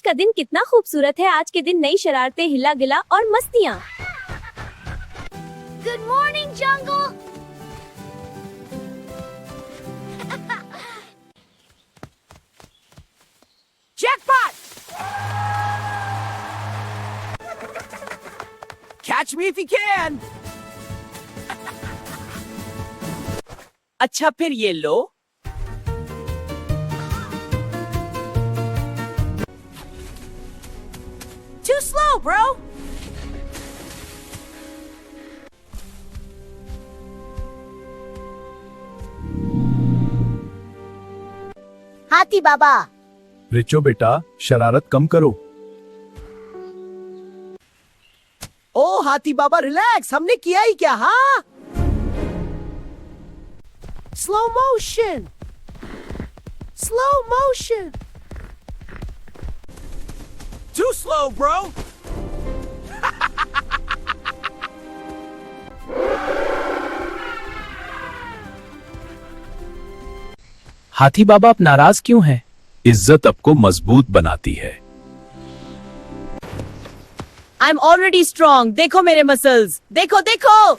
का दिन कितना खूबसूरत है। आज के दिन नई शरारतें, हिला गिला और मस्तियाँ। Good morning jungle. Jackpot! Catch me if you can. अच्छा फिर ये लो। Too slow, bro. हाथी बाबा। रिचो बेटा, शरारत कम करो। ओ हाथी बाबा रिलैक्स, हमने किया ही क्या? हाँ, slow motion, slow motion. Too slow, bro. हाथी बाबा आप नाराज क्यों हैं? इज्जत आपको मजबूत बनाती है। I'm already strong. देखो मेरे मसल्स, देखो देखो।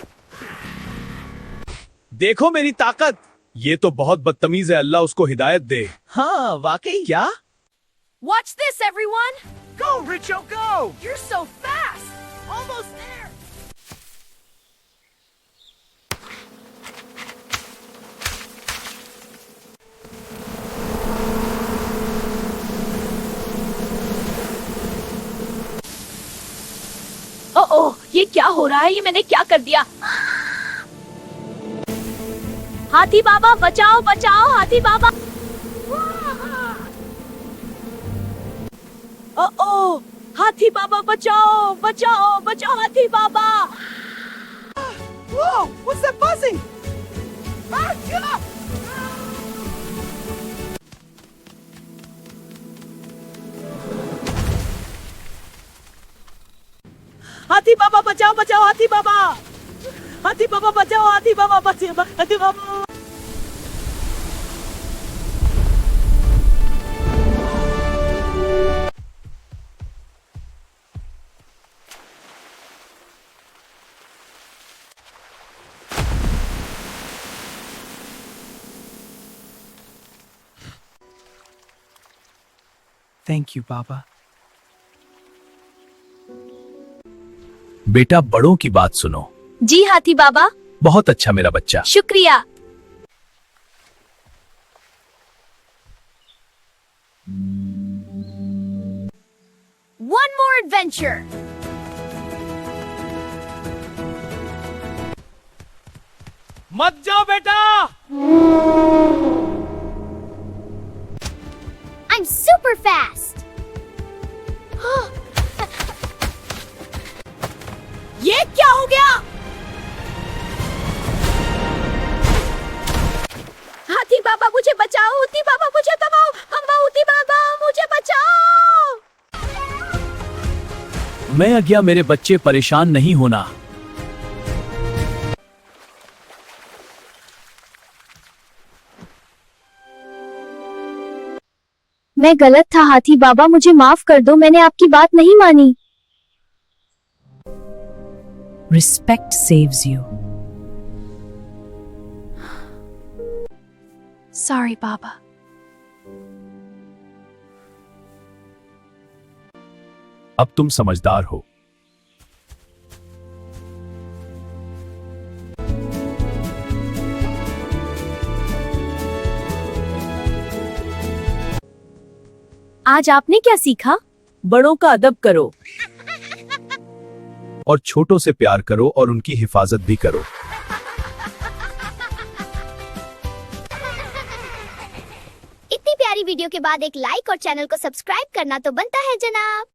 देखो मेरी ताकत। ये तो बहुत बदतमीज है, अल्लाह उसको हिदायत दे। हाँ वाकई। क्या? Watch this, everyone. Go, Richo, go. You're so fast. Almost there. ओह, ये क्या हो रहा है? ये मैंने क्या कर दिया? हाथी बाबा बचाओ बचाओ, हाथी बाबा। ओह, हाथी बाबा बचाओ बचाओ बचाओ, हाथी बाबा। Whoa, what's that buzzing? Ah, yeah. हाथी बाबा बचाओ बचाओ, हाथी बाबा। हाथी बाबा बचाओ, हाथी बाबा बचाओ, हाथी बाबा। थैंक यू बाबा। बेटा, बड़ों की बात सुनो। जी हाथी बाबा। बहुत अच्छा मेरा बच्चा। शुक्रिया। One more adventure. मत जाओ बेटा। I'm super fast. ये क्या हो गया? हाथी बाबा मुझे बचाओ, हाथी बाबा मुझे दबाओ, हाथी बाबा मुझे बचाओ। मैं आ गया मेरे बच्चे, परेशान नहीं होना। मैं गलत था हाथी बाबा, मुझे माफ कर दो, मैंने आपकी बात नहीं मानी। Respect saves you. Sorry बाबा। अब तुम समझदार हो। आज आपने क्या सीखा? बड़ों का अदब करो और छोटों से प्यार करो और उनकी हिफाजत भी करो। इतनी प्यारी वीडियो के बाद एक लाइक और चैनल को सब्सक्राइब करना तो बनता है जनाब।